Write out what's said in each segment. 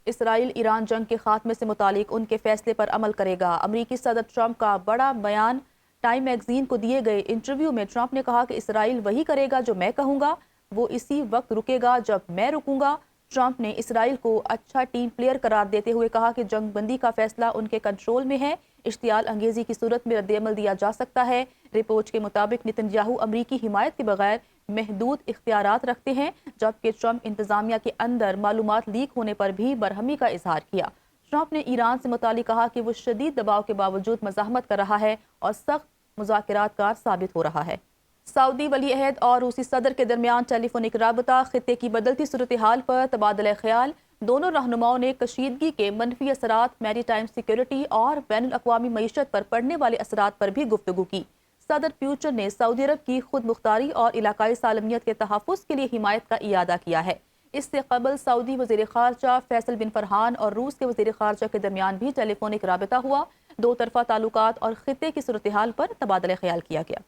اسرائیل ایران جنگ کے خاتمے سے متعلق ان کے فیصلے پر عمل کرے گا۔ امریکی صدر ٹرمپ کا بڑا بیان۔ ٹائم میگزین کو دیے گئے انٹرویو میں ٹرمپ نے کہا کہ اسرائیل وہی کرے گا جو میں کہوں گا، وہ اسی وقت رکے گا جب میں رکوں گا۔ ٹرمپ نے اسرائیل کو اچھا ٹیم پلیئر قرار دیتے ہوئے کہا کہ جنگ بندی کا فیصلہ ان کے کنٹرول میں ہے، اشتعال انگیزی کی صورت میں رد عمل دیا جا سکتا ہے۔ رپورٹ کے مطابق نتن یاہو امریکی حمایت کے بغیر محدود اختیارات رکھتے ہیں، جبکہ ٹرمپ انتظامیہ کے اندر معلومات لیک ہونے پر بھی برہمی کا اظہار کیا۔ ٹرمپ نے ایران سے متعلق کہا کہ وہ شدید دباؤ کے باوجود مزاحمت کر رہا ہے اور سخت مذاکرات کار ثابت ہو رہا ہے۔ سعودی ولی عہد اور روسی صدر کے درمیان ٹیلی فونک رابطہ، خطے کی بدلتی صورتحال پر تبادلہ خیال۔ دونوں رہنماؤں نے کشیدگی کے منفی اثرات، میری ٹائم سیکیورٹی اور بین الاقوامی معیشت پر پڑنے والے اثرات پر بھی گفتگو کی۔ صدر پیوٹن نے سعودی عرب کی خود مختاری اور علاقائی سالمیت کے تحفظ کے لیے حمایت کا اعادہ کیا ہے۔ اس سے قبل سعودی وزیر خارجہ فیصل بن فرحان اور روس کے وزیر خارجہ کے درمیان بھی ٹیلی فونک رابطہ ہوا۔ دو طرفہ تعلقات اور خطے کی صورتحال پر تبادلہ خیال کیا گیا۔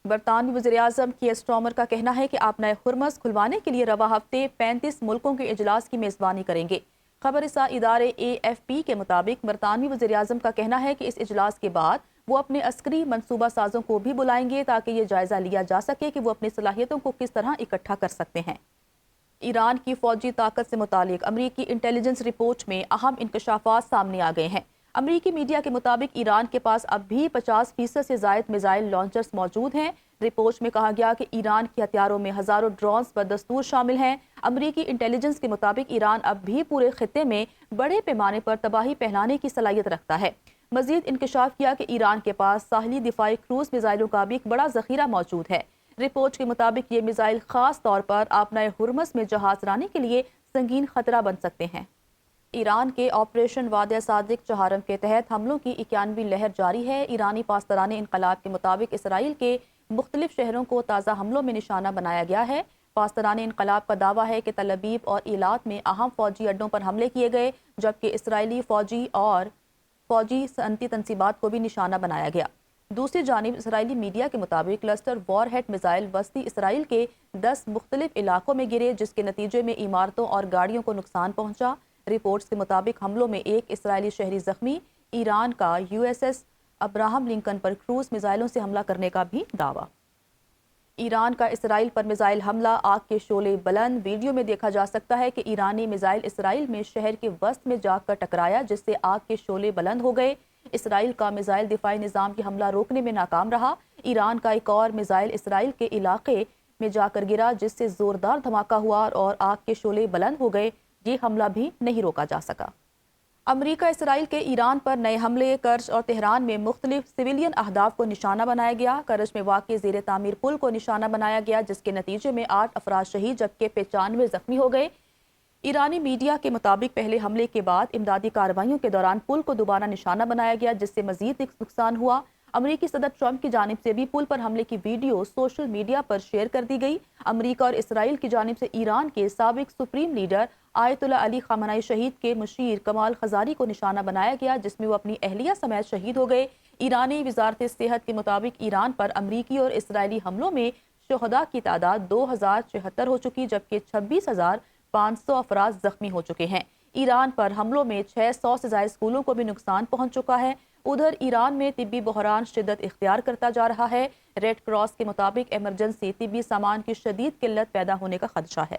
برطانوی وزیر اعظم کیئر سٹارمر کا کہنا ہے کہ آبنہ ہرمز کھلوانے کے لیے رواں ہفتے 35 ملکوں کے اجلاس کی میزبانی کریں گے۔ خبر رساں ادارے AFP کے مطابق برطانوی وزیر اعظم کا کہنا ہے کہ اس اجلاس کے بعد وہ اپنے عسکری منصوبہ سازوں کو بھی بلائیں گے تاکہ یہ جائزہ لیا جا سکے کہ وہ اپنی صلاحیتوں کو کس طرح اکٹھا کر سکتے ہیں۔ ایران کی فوجی طاقت سے متعلق امریکی انٹیلیجنس رپورٹ میں اہم انکشافات سامنے آ گئے ہیں۔ امریکی میڈیا کے مطابق ایران کے پاس اب بھی 50% سے زائد میزائل لانچرز موجود ہیں۔ رپورٹ میں کہا گیا کہ ایران کے ہتھیاروں میں ہزاروں ڈرونز بدستور شامل ہیں۔ امریکی انٹیلیجنس کے مطابق ایران اب بھی پورے خطے میں بڑے پیمانے پر تباہی پھیلانے کی صلاحیت رکھتا ہے۔ مزید انکشاف کیا کہ ایران کے پاس ساحلی دفاعی کروز میزائلوں کا بھی ایک بڑا ذخیرہ موجود ہے۔ رپورٹ کے مطابق یہ میزائل خاص طور پر آبنہ ہرمز میں جہاز رانی کے لیے سنگین خطرہ بن سکتے ہیں۔ ایران کے آپریشن وعدہ صادق چہارم کے تحت حملوں کی 91ویں لہر جاری ہے۔ ایرانی پاسداران انقلاب کے مطابق اسرائیل کے مختلف شہروں کو تازہ حملوں میں نشانہ بنایا گیا ہے۔ پاسداران انقلاب کا دعویٰ ہے کہ تل ابیب اور ایلات میں اہم فوجی اڈوں پر حملے کیے گئے، جبکہ اسرائیلی فوجی صنعتی تنصیبات کو بھی نشانہ بنایا گیا۔ دوسری جانب اسرائیلی میڈیا کے مطابق کلسٹر وار ہیڈ میزائل وسطی اسرائیل کے 10 مختلف علاقوں میں گرے، جس کے نتیجے میں عمارتوں اور گاڑیوں کو نقصان پہنچا۔ رپورٹس کے مطابق حملوں میں ایک اسرائیلی شہری زخمی۔ ایران کا USS ابراہم لنکن پر کروز میزائلوں سے حملہ کرنے کا بھی دعویٰ۔ ایران کا اسرائیل پر میزائل حملہ، آگ کے شعلے بلند۔ ویڈیو میں دیکھا جا سکتا ہے کہ ایرانی میزائل اسرائیل میں شہر کے وسط میں جا کر ٹکرایا، جس سے آگ کے شعلے بلند ہو گئے۔ اسرائیل کا میزائل دفاعی نظام کی حملہ روکنے میں ناکام رہا۔ ایران کا ایک اور میزائل اسرائیل کے علاقے میں جا کر گرا، جس سے زوردار دھماکہ ہوا اور آگ کے شعلے بلند ہو گئے۔ یہ حملہ بھی نہیں روکا جا سکا۔ امریکہ اسرائیل کے ایران پر نئے حملے، کرچ اور تہران میں مختلف سویلین اہداف کو نشانہ بنایا گیا۔ کرچ میں واقع زیر تعمیر پل کو نشانہ بنایا گیا، جس کے نتیجے میں 8 افراد شہید جبکہ 95 زخمی ہو گئے۔ ایرانی میڈیا کے مطابق پہلے حملے کے بعد امدادی کارروائیوں کے دوران پل کو دوبارہ نشانہ بنایا گیا، جس سے مزید نقصان ہوا۔ امریکی صدر ٹرمپ کی جانب سے بھی پل پر حملے کی ویڈیو سوشل میڈیا پر شیئر کر دی گئی۔ امریکہ اور اسرائیل کی جانب سے ایران کے سابق سپریم لیڈر آیت اللہ علی خامنہ ای شہید کے مشیر کمال خزاری کو نشانہ بنایا گیا، جس میں وہ اپنی اہلیہ سمیت شہید ہو گئے۔ ایرانی وزارت صحت کے مطابق ایران پر امریکی اور اسرائیلی حملوں میں شہداء کی تعداد 2076 ہو چکی، جبکہ 26,500 افراد زخمی ہو چکے ہیں۔ ایران پر حملوں میں 600 سے زائد اسکولوں کو بھی نقصان پہنچ چکا ہے۔ ادھر ایران میں طبی بحران شدت اختیار کرتا جا رہا ہے۔ ریڈ کراس کے مطابق ایمرجنسی طبی سامان کی شدید قلت پیدا ہونے کا خدشہ ہے۔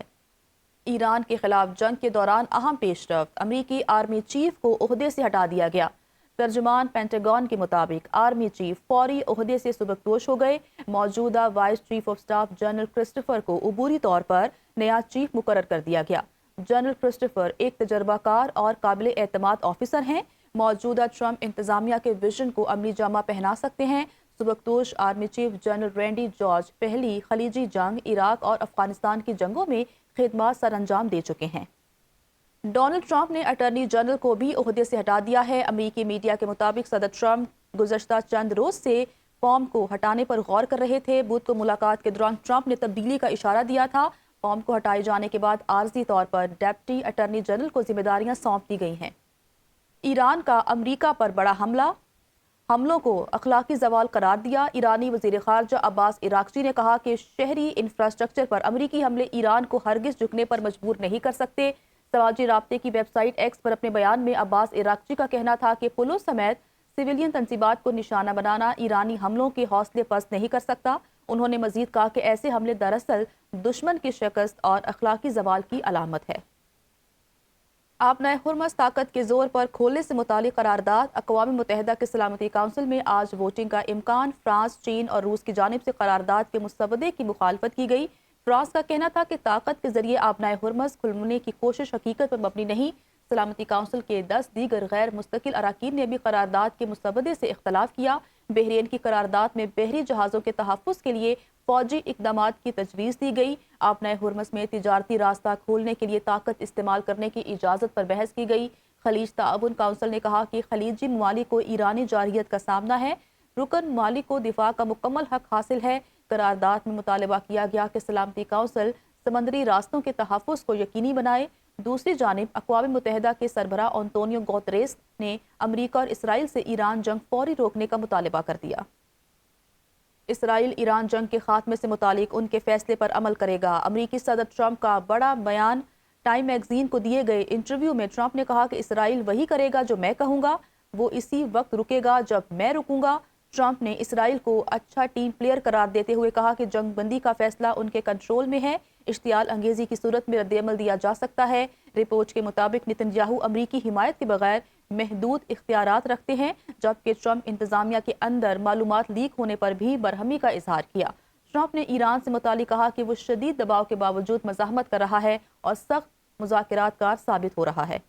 ایران کے خلاف جنگ کے دوران اہم پیش رفت، امریکی آرمی چیف کو عہدے سے ہٹا دیا گیا۔ ترجمان پینٹاگون کے مطابق آرمی چیف فوری عہدے سے سبکدوش ہو گئے۔ موجودہ vice chief of staff general Christopher کو عبوری طور پر نیا چیف مقرر کر دیا گیا۔ جنرل کرسٹوفر ایک تجربہ کار اور قابل اعتماد آفیسر ہیں۔ موجودہ ٹرمپ انتظامیہ کے ویژن کو عملی جامہ پہنا سکتے ہیں۔ سبکدوش army chief general Randy George پہلی خلیجی جنگ، عراق اور افغانستان کی جنگوں میں خدمات سر انجام دے چکے ہیں۔ ڈونلڈ ٹرمپ نے اٹارنی جنرل کو بھی عہدے سے ہٹا دیا ہے۔ امریکی میڈیا کے مطابق صدر ٹرمپ گزشتہ چند روز سے فارم کو ہٹانے پر غور کر رہے تھے۔ بدھ کو ملاقات کے دوران ٹرمپ نے تبدیلی کا اشارہ دیا تھا۔ فارم کو ہٹائے جانے کے بعد عارضی طور پر ڈیپٹی اٹارنی جنرل کو ذمہ داریاں سونپ دی گئی ہیں۔ ایران کا امریکہ پر بڑا حملہ، حملوں کو اخلاقی زوال قرار دیا۔ ایرانی وزیر خارجہ عباس عراقچی نے کہا کہ شہری انفراسٹرکچر پر امریکی حملے ایران کو ہرگز جھکنے پر مجبور نہیں کر سکتے۔ سماجی رابطے کی ویب سائٹ ایکس پر اپنے بیان میں عباس عراقچی کا کہنا تھا کہ پلوں سمیت سویلین تنصیبات کو نشانہ بنانا ایرانی حملوں کے حوصلے پست نہیں کر سکتا۔ انہوں نے مزید کہا کہ ایسے حملے دراصل دشمن کی شکست اور اخلاقی زوال کی علامت ہے۔ آبنائے ہرمز طاقت کے زور پر کھولنے سے متعلق قرارداد۔ اقوام متحدہ کے سلامتی کونسل میں آج ووٹنگ کا امکان۔ فرانس، چین اور روس کی جانب سے قرارداد کے مسودے کی مخالفت کی گئی۔ فرانس کا کہنا تھا کہ طاقت کے ذریعے آبنائے ہرمز کھلنے کی کوشش حقیقت پر مبنی نہیں۔ سلامتی کونسل کے 10 دیگر غیر مستقل اراکین نے بھی قرارداد کے مسودے سے اختلاف کیا۔ بحرین کی قرارداد میں بحری جہازوں کے تحفظ کے لیے فوجی اقدامات کی تجویز دی گئی۔ آبنائے ہرمز میں تجارتی راستہ کھولنے کے لیے طاقت استعمال کرنے کی اجازت پر بحث کی گئی۔ خلیج تعاون کونسل نے کہا کہ خلیجی ممالک کو ایرانی جارحیت کا سامنا ہے۔ رکن ممالک کو دفاع کا مکمل حق حاصل ہے۔ قرارداد میں مطالبہ کیا گیا کہ سلامتی کونسل سمندری راستوں کے تحفظ کو یقینی بنائے۔ دوسری جانب اقوام متحدہ کے سربراہ انطونیو گوتریس نے امریکہ اور اسرائیل سے ایران جنگ فوری روکنے کا مطالبہ کر دیا۔ اسرائیل ایران جنگ کے خاتمے سے متعلق ان کے فیصلے پر عمل کرے گا۔ امریکی صدر ٹرمپ کا بڑا بیان۔ ٹائم میگزین کو دیے گئے انٹرویو میں ٹرمپ نے کہا کہ اسرائیل وہی کرے گا جو میں کہوں گا، وہ اسی وقت رکے گا جب میں رکوں گا۔ ٹرمپ نے اسرائیل کو اچھا ٹیم پلیئر قرار دیتے ہوئے کہا کہ جنگ بندی کا فیصلہ ان کے کنٹرول میں ہے، اشتعال انگیزی کی صورت میں رد عمل دیا جا سکتا ہے۔ رپورٹ کے مطابق نتن یاہو امریکی حمایت کے بغیر محدود اختیارات رکھتے ہیں، جبکہ ٹرمپ انتظامیہ کے اندر معلومات لیک ہونے پر بھی برہمی کا اظہار کیا۔ ٹرمپ نے ایران سے متعلق کہا کہ وہ شدید دباؤ کے باوجود مزاحمت کر رہا ہے اور سخت مذاکرات کار ثابت ہو رہا ہے۔